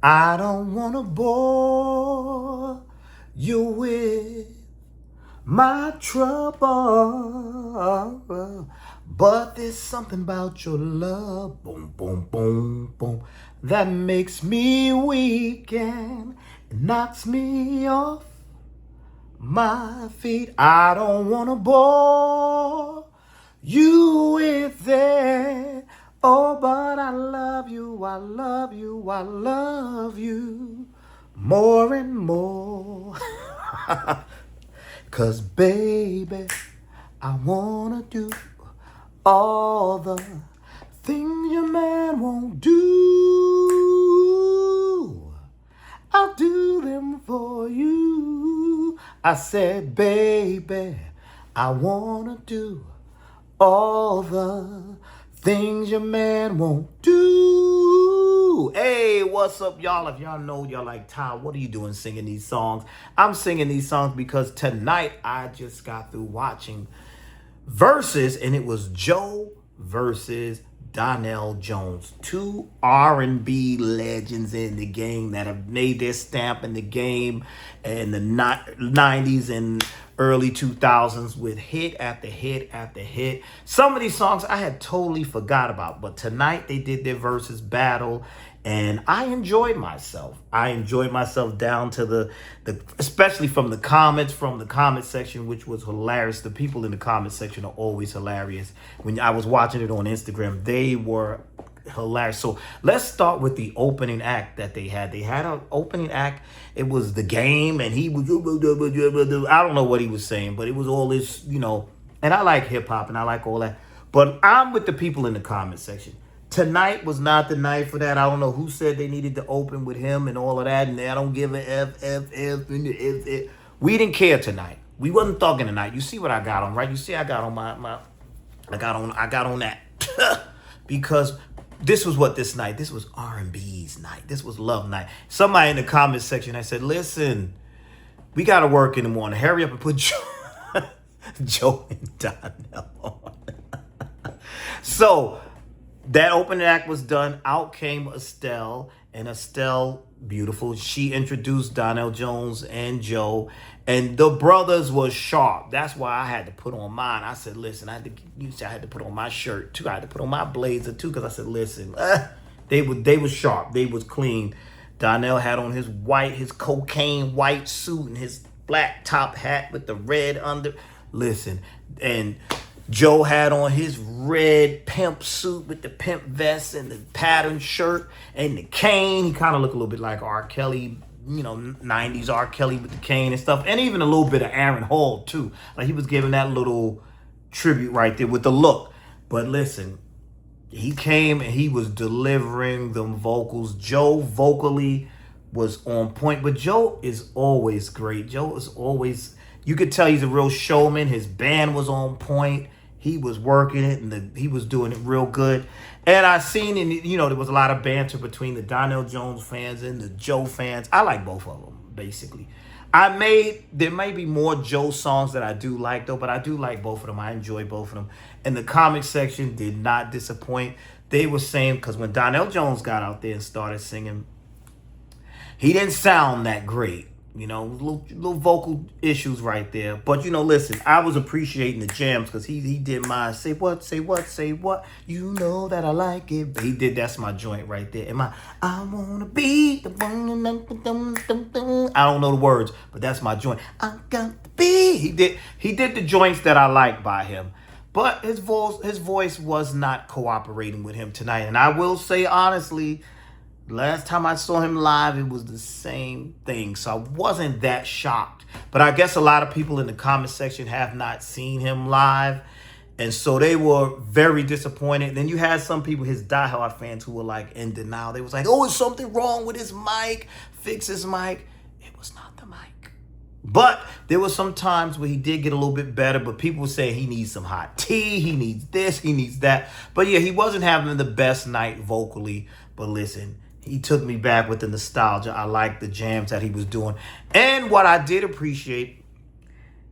I don't want to bore you with my trouble, but there's something about your love, boom, boom, boom, boom, that makes me weak and it knocks me off my feet. I don't want to bore you with it. Oh, but I love you, I love you, I love you more and more. 'Cause baby, I wanna do all the things your man won't do. I'll do them for you. I said, baby, I wanna do all the things your man won't do. Hey, what's up, y'all? If y'all know, y'all like, Ty, what are you doing singing these songs? I'm singing these songs because tonight I just got through watching Verzus, and it was Joe versus Donnell Jones, two R&B legends in the game that have made their stamp in the game in the 90s and early 2000s with hit after hit after hit. Some of these songs I had totally forgot about, but tonight they did their versus battle, and I enjoyed myself. I enjoyed myself down to the especially from the comment section, which was hilarious. The people in the comment section are always hilarious. When I was watching it on Instagram, they were hilarious. So let's start with the opening act that they had. They had an opening act. It was the game, and he was, I don't know what he was saying, but it was all this, and I like hip hop and I like all that. But I'm with the people in the comment section. Tonight was not the night for that. I don't know who said they needed to open with him and all of that, and I don't give a F. We didn't care tonight. We wasn't thugging tonight. You see what I got on, right? You see I got on I got on that because this was what this night. This was R&B's night. This was love night. Somebody in the comment section, I said, listen, we got to work in the morning. Hurry up and put Joe and Donnell on. So that opening act was done. Out came Estelle, and Estelle, beautiful. She introduced Donnell Jones and Joe, and the brothers was sharp. That's why I had to put on mine. I said, listen, I had to put on my shirt too. I had to put on my blazer too, because I said, listen, they was sharp. They was clean. Donnell had on his cocaine white suit and his black top hat with the red under. Listen, and Joe had on his red pimp suit with the pimp vest and the patterned shirt and the cane. He kind of looked a little bit like R. Kelly, 90s R. Kelly with the cane and stuff. And even a little bit of Aaron Hall, too. Like, he was giving that little tribute right there with the look. But listen, he came and he was delivering them vocals. Joe vocally was on point. But Joe is always great. Joe is always, you could tell he's a real showman. His band was on point. He was working it, and he was doing it real good. And I seen, and there was a lot of banter between the Donnell Jones fans and the Joe fans. I like both of them, basically. There may be more Joe songs that I do like, though, but I do like both of them. I enjoy both of them. And the comic section did not disappoint. They were saying, because when Donnell Jones got out there and started singing, he didn't sound that great. Little vocal issues right there. But, listen, I was appreciating the jams because he did mine. Say what, say what, say what. You know that I like it. But he did, that's my joint right there. And I want to be the one. I don't know the words, but that's my joint. I got to be. He did the joints that I like by him. But his voice was not cooperating with him tonight. And I will say, honestly, last time I saw him live, it was the same thing. So I wasn't that shocked. But I guess a lot of people in the comment section have not seen him live. And so they were very disappointed. Then you had some people, his diehard fans, who were like in denial. They was like, oh, is something wrong with his mic? Fix his mic. It was not the mic. But there were some times where he did get a little bit better. But people were saying he needs some hot tea. He needs this. He needs that. But yeah, he wasn't having the best night vocally. But listen, he took me back with the nostalgia. I liked the jams that he was doing. And what I did appreciate,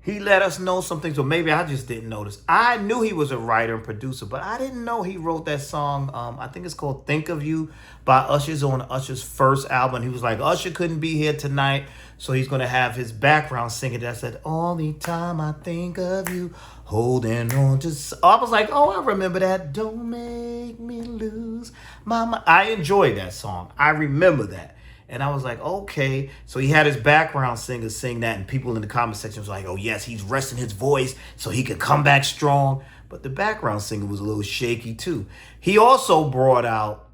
he let us know some things, or maybe I just didn't notice. I knew he was a writer and producer, but I didn't know he wrote that song. I think it's called "Think of You" by Usher's on Usher's first album. He was like, Usher couldn't be here tonight, so he's gonna have his background singing. That said, "All the time I think of you, holding on to." I was like, oh, I remember that. Don't make me lose my mind. I enjoyed that song. I remember that. And I was like, okay. So he had his background singers sing that, and people in the comment section was like, oh, yes, he's resting his voice so he could come back strong. But the background singer was a little shaky, too. He also brought out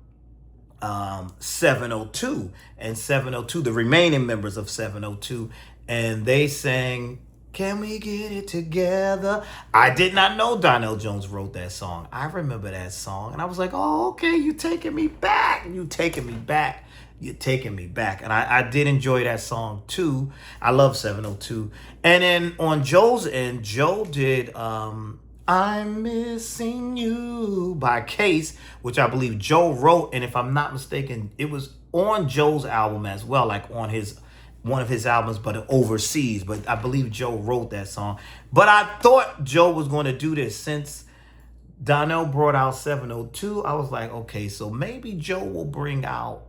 702, and 702, the remaining members of 702, and they sang, "Can We Get It Together?" I did not know Donnell Jones wrote that song. I remember that song, and I was like, oh, okay, you taking me back. You taking me back. You're taking me back. And I did enjoy that song too. I love 702. And then on Joe's end, Joe did "I'm Missing You" by Case, which I believe Joe wrote. And if I'm not mistaken, it was on Joe's album as well, like on one of his albums, but overseas. But I believe Joe wrote that song. But I thought Joe was going to do this since Donnell brought out 702. I was like, okay, so maybe Joe will bring out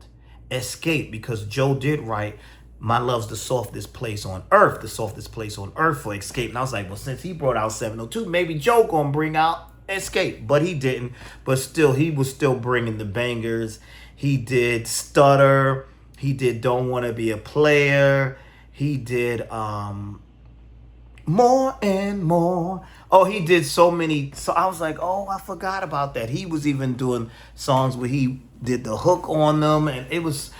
Escape, because Joe did write "My Love's the Softest Place on Earth," the softest place on earth for Escape. And I was like, well, since he brought out 702, maybe Joe gonna bring out Escape. But he didn't. But still, he was still bringing the bangers. He did Stutter. He did "Don't Wanna Be a Player." He did More and More. Oh, he did so many. So I was like, oh, I forgot about that. He was even doing songs where he did the hook on them, and it was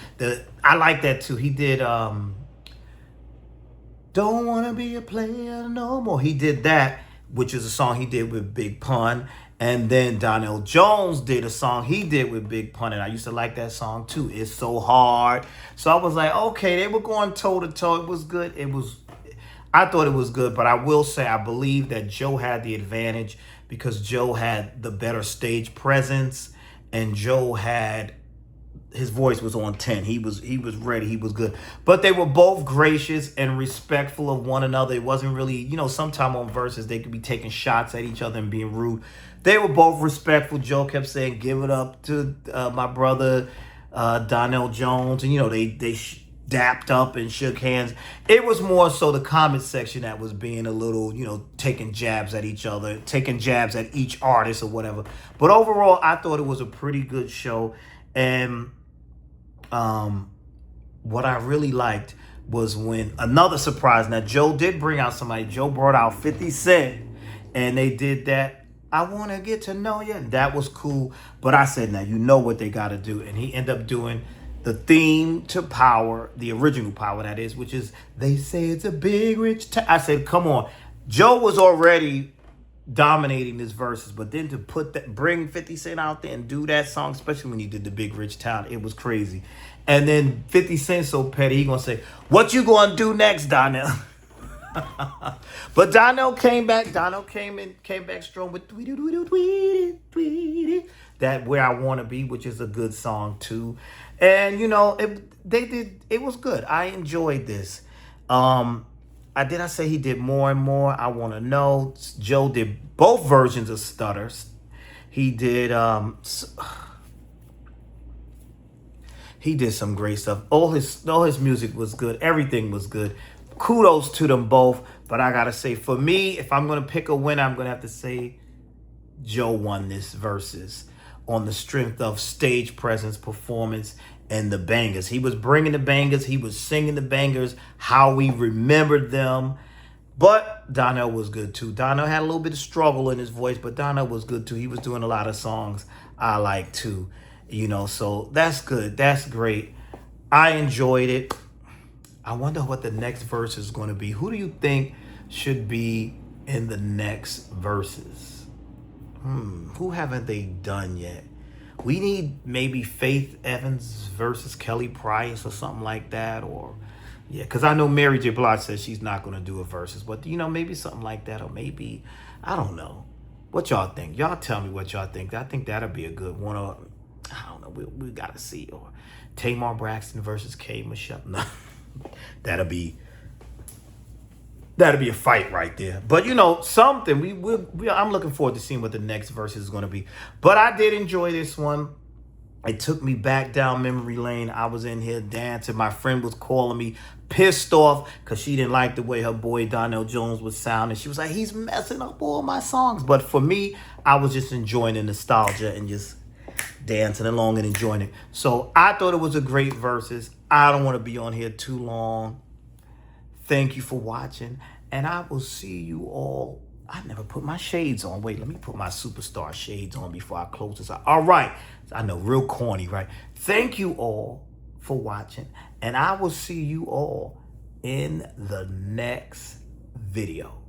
I like that too. He did "Don't Wanna Be a Player No More." He did that, which is a song he did with Big Pun. And then Donnell Jones did a song he did with Big Pun, and I used to like that song too. "It's So Hard." So I was like, okay, they were going toe to toe. It was good. I thought it was good, but I will say I believe that Joe had the advantage because Joe had the better stage presence, and Joe had his voice was on 10. He was ready. He was good. But they were both gracious and respectful of one another. It wasn't really, sometime on Versus they could be taking shots at each other and being rude. They were both respectful. Joe kept saying, "Give it up to my brother Donnell Jones," and they dapped up and shook hands. It was more so the comment section that was being a little, taking jabs at each other, taking jabs at each artist or whatever. But overall, I thought it was a pretty good show. And what I really liked was when another surprise. Now, Joe did bring out somebody. Joe brought out 50 Cent, and they did that "I Want to Get to Know You." That was cool. But I said, now, you know what they got to do. And he ended up doing the theme to Power, the original Power, that is, which is "They Say It's a Big Rich Town." I said, come on. Joe was already dominating his verses, but then to bring 50 Cent out there and do that song, especially when he did the Big Rich Town, it was crazy. And then 50 Cent so petty, he gonna say, "What you gonna do next, Donnell?" But Donnell came back. Donnell came back strong with "Tweety Tweety Tweety Tweety." That "Where I Wanna Be," which is a good song too. And it was good. I enjoyed this. I say he did More and More. I Want to Know. Joe did both versions of Stutters. He did some great stuff. All his music was good. Everything was good. Kudos to them both. But I gotta say, for me, if I'm gonna pick a winner, I'm gonna have to say Joe won this Versus on the strength of stage presence, performance, and the bangers. He was bringing the bangers. He was singing the bangers, how we remembered them. But Donnell was good too. Donnell had a little bit of struggle in his voice, but Donnell was good too. He was doing a lot of songs I like too. So that's good. That's great. I enjoyed it. I wonder what the next verse is going to be. Who do you think should be in the next Versus? Who haven't they done yet? We need maybe Faith Evans versus Kelly Price or something like that. Or, yeah, because I know Mary J. Blige says she's not going to do a Versus. But, maybe something like that. Or maybe, I don't know. What y'all think? Y'all tell me what y'all think. I think that'll be a good one. Or, I don't know. We got to see. Or Tamar Braxton versus K. Michelle. No, that'll be That'll be a fight right there. But you know, something I'm looking forward to seeing what the next verse is going to be. But I did enjoy this one. It took me back down memory lane. I was in here dancing. My friend was calling me pissed off because she didn't like the way her boy Donnell Jones was sounding. She was like, he's messing up all my songs. But for me, I was just enjoying the nostalgia and just dancing along and enjoying it. So I thought it was a great verses. I don't want to be on here too long. Thank you for watching. And I will see you all. I never put my shades on. Wait, let me put my superstar shades on before I close this out. All right. I know, real corny, right? Thank you all for watching. And I will see you all in the next video.